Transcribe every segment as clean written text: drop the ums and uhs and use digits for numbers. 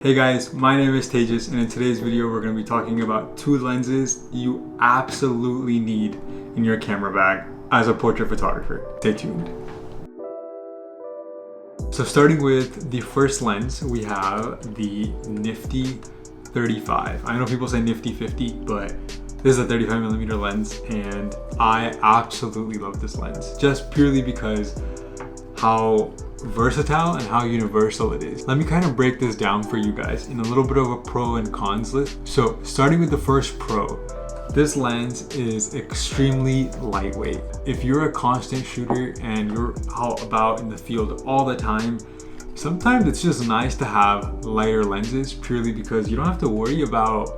Hey guys, my name is Tejas, and in today's video we're going to be talking about two lenses you absolutely need in your camera bag as a portrait photographer. Stay tuned. So starting with the first lens, we have the Nifty 35. I know people say Nifty 50, but this is a 35mm lens and I absolutely love this lens just purely because how versatile and how universal it is. Let me kind of break this down for you guys in a little bit of a pro and cons list. So starting with the first pro, this lens is extremely lightweight. If you're a constant shooter and you're out about in the field all the time, sometimes it's just nice to have lighter lenses purely because you don't have to worry about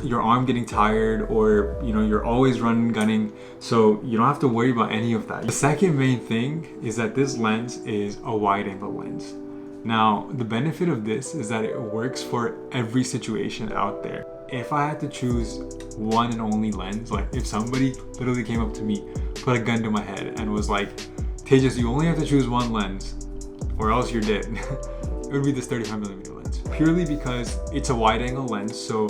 your arm getting tired or you're always running gunning, so you don't have to worry about any of that. The second main thing is that this lens is a wide angle lens. Now the benefit of this is that it works for every situation out there. If I had to choose one and only lens, like if somebody literally came up to me, put a gun to my head and was like, Tejas, you only have to choose one lens or else you're dead, it would be this 35mm lens, purely because it's a wide angle lens. So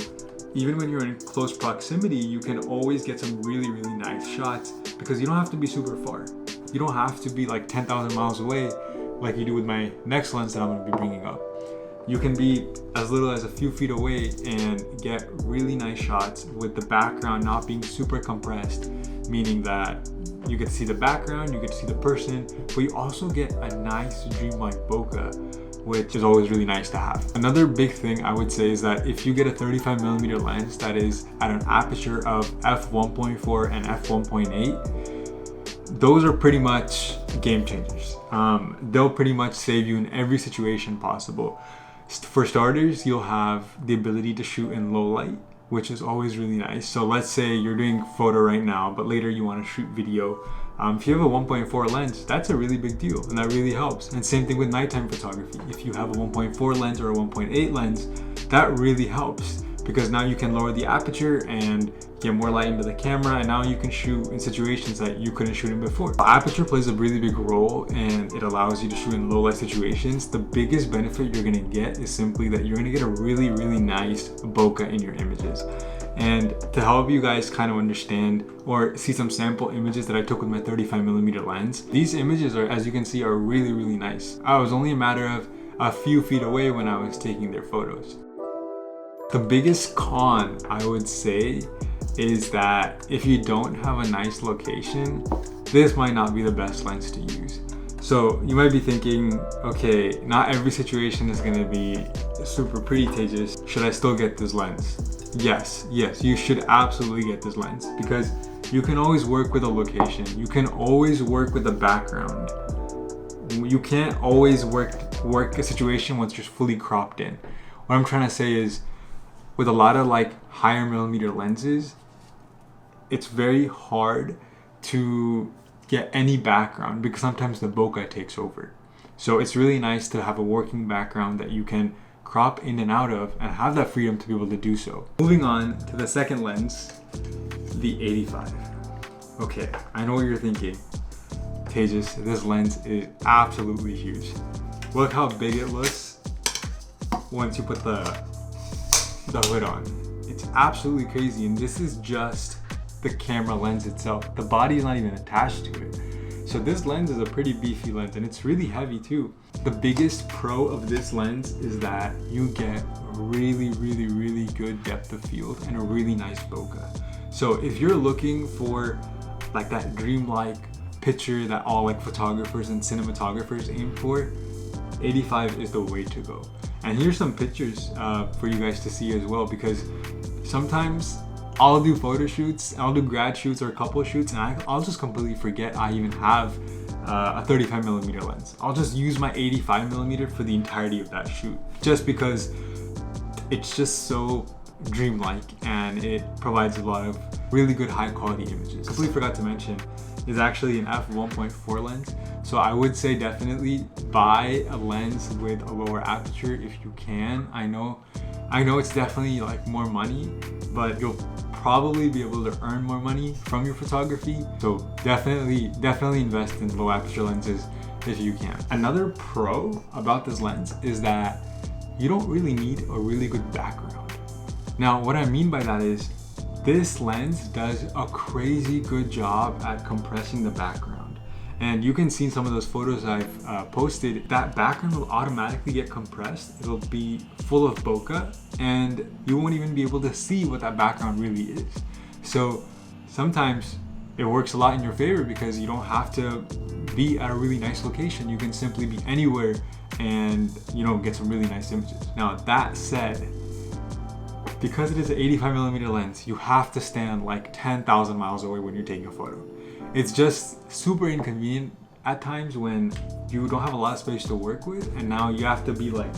even when you're in close proximity, you can always get some really nice shots because you don't have to be super far. You don't have to be like 10,000 miles away like you do with my next lens that I'm going to be bringing up. You can be as little as a few feet away and get really nice shots with the background not being super compressed, meaning that you get to see the background, you get to see the person, but you also get a nice dreamlike bokeh, which is always really nice to have. Another big thing I would say is that if you get a 35mm lens that is at an aperture of f1.4 and f1.8, those are pretty much game changers. They'll pretty much save you in every situation possible. For starters, you'll have the ability to shoot in low light, which is always really nice. So let's say you're doing photo right now, but later you want to shoot video. If you have a 1.4 lens, that's a really big deal and that really helps. And same thing with nighttime photography. If you have a 1.4 lens or a 1.8 lens, that really helps because now you can lower the aperture and get more light into the camera, and now you can shoot in situations that you couldn't shoot in before. The aperture plays a really big role and it allows you to shoot in low light situations. The biggest benefit you're gonna get is simply that you're gonna get a really nice bokeh in your images. And to help you guys kind of understand or see some sample images that I took with my 35mm lens, these images are, as you can see, are really nice. I was only a matter of a few feet away when I was taking their photos. The biggest con, I would say, is that if you don't have a nice location, this might not be the best lens to use. So you might be thinking, okay, not every situation is going to be super pretty, Tejas. Should I still get this lens? Yes, you should absolutely get this lens because you can always work with a location. You can always work with the background. You can't always work a situation once you're fully cropped in. What I'm trying to say is, with a lot of like higher millimeter lenses, it's very hard to get any background because sometimes the bokeh takes over. So it's really nice to have a working background that you can crop in and out of and have that freedom to be able to do so. Moving on to the second lens, the 85. Okay, I know what you're thinking. Tejas, this lens is absolutely huge. Look how big it looks once you put the hood on. It's absolutely crazy, and this is just the camera lens itself. The body is not even attached to it. So this lens is a pretty beefy lens and it's really heavy too. The biggest pro of this lens is that you get really good depth of field and a really nice bokeh. So if you're looking for like that dreamlike picture that all like photographers and cinematographers aim for, 85 is the way to go. And here's some pictures for you guys to see as well, because sometimes I'll do photo shoots, I'll do grad shoots or couple shoots, and I'll just completely forget I even have a 35mm lens. I'll just use my 85mm for the entirety of that shoot, just because it's just so dreamlike and it provides a lot of really good high quality images. Completely forgot to mention, is actually an f1.4 lens. So I would say definitely buy a lens with a lower aperture if you can. I know it's definitely like more money, but you'll probably be able to earn more money from your photography. So definitely invest in low aperture lenses if you can. Another pro about this lens is that you don't really need a really good background. Now, what I mean by that is this lens does a crazy good job at compressing the background. And you can see in some of those photos I've posted, that background will automatically get compressed. It'll be full of bokeh and you won't even be able to see what that background really is. So sometimes it works a lot in your favor because you don't have to be at a really nice location. You can simply be anywhere and, you know, get some really nice images. Now, that said, because it is an 85mm lens, you have to stand like 10,000 miles away when you're taking a photo. It's just super inconvenient at times when you don't have a lot of space to work with, and now you have to be like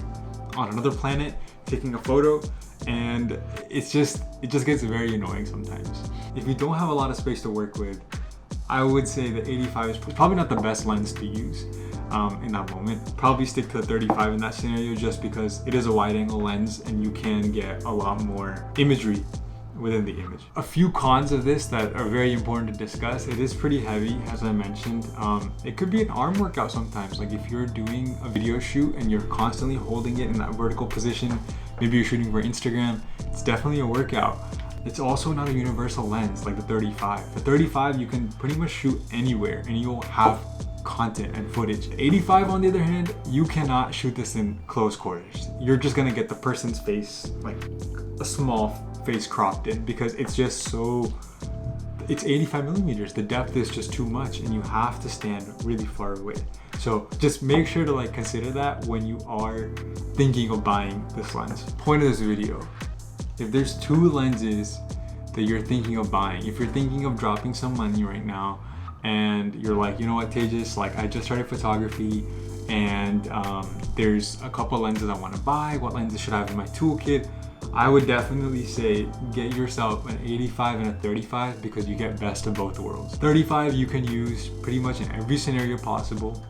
on another planet taking a photo, and it just gets very annoying sometimes. If you don't have a lot of space to work with, I would say the 85 is probably not the best lens to use in that moment. Probably stick to the 35 in that scenario, just because it is a wide angle lens and you can get a lot more imagery within the image. A few cons of this that are very important to discuss: it is pretty heavy, as I mentioned. It could be an arm workout sometimes. Like if you're doing a video shoot and you're constantly holding it in that vertical position, maybe you're shooting for Instagram, it's definitely a workout. It's also not a universal lens like the 35. The 35 you can pretty much shoot anywhere and you'll have content and footage. 85 on the other hand, you cannot shoot this in close quarters. You're just gonna get the person's face, like a small face cropped in, because it's just so, it's 85mm. The depth is just too much and you have to stand really far away. So just make sure to like consider that when you are thinking of buying this lens. Point of this video: if there's two lenses that you're thinking of buying, if you're thinking of dropping some money right now and you're like, you know what, Tejas, like I just started photography and there's a couple lenses I want to buy, what lenses should I have in my toolkit? I would definitely say get yourself an 85 and a 35 because you get best of both worlds. 35 you can use pretty much in every scenario possible.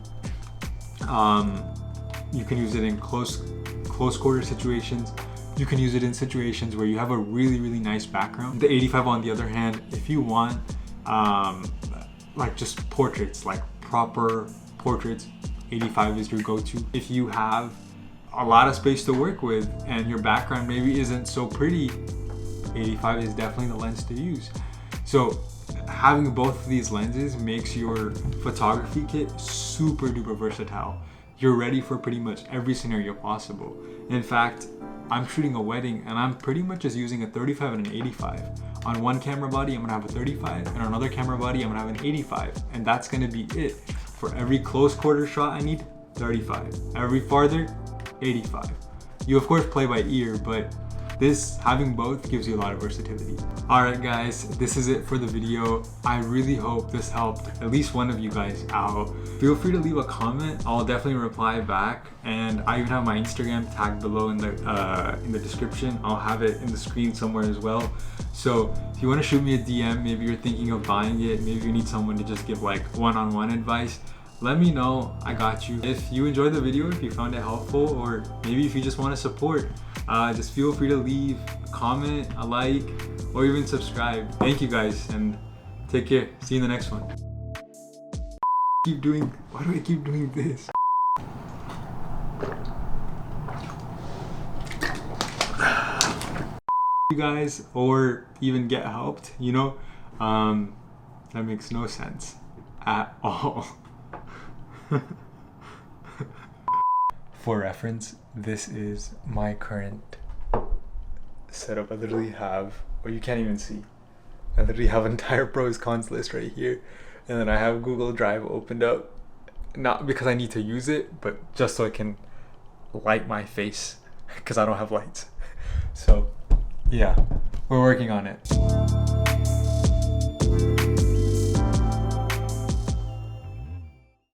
You can use it in close quarter situations. You can use it in situations where you have a really nice background. The 85 on the other hand, if you want like just portraits, like proper portraits, 85 is your go-to. If you have a lot of space to work with and your background maybe isn't so pretty, 85 is definitely the lens to use. So having both of these lenses makes your photography kit super duper versatile. You're ready for pretty much every scenario possible. In fact, I'm shooting a wedding and I'm pretty much just using a 35 and an 85. On one camera body, I'm gonna have a 35, and on another camera body, I'm gonna have an 85. And that's gonna be it. For every close quarter shot, I need 35. Every farther, 85. You of course play by ear, but this, having both, gives you a lot of versatility. Alright guys, this is it for the video. I really hope this helped at least one of you guys out. Feel free to leave a comment. I'll definitely reply back, and I even have my Instagram tagged below in the description. I'll have it in the screen somewhere as well. So if you want to shoot me a DM, maybe you're thinking of buying it, maybe you need someone to just give like one-on-one advice, let me know. I got you. If you enjoyed the video, if you found it helpful, or maybe if you just want to support, just feel free to leave a comment, a like, or even subscribe. Thank you guys, and take care. See you in the next one. Why do I keep doing this? You guys, or even get helped, you know? That makes no sense at all. For reference, this is my current setup. I literally have, or you can't even see, I literally have an entire pros cons list right here, and then I have Google Drive opened up, not because I need to use it, but just so I can light my face because I don't have lights. So yeah, we're working on it.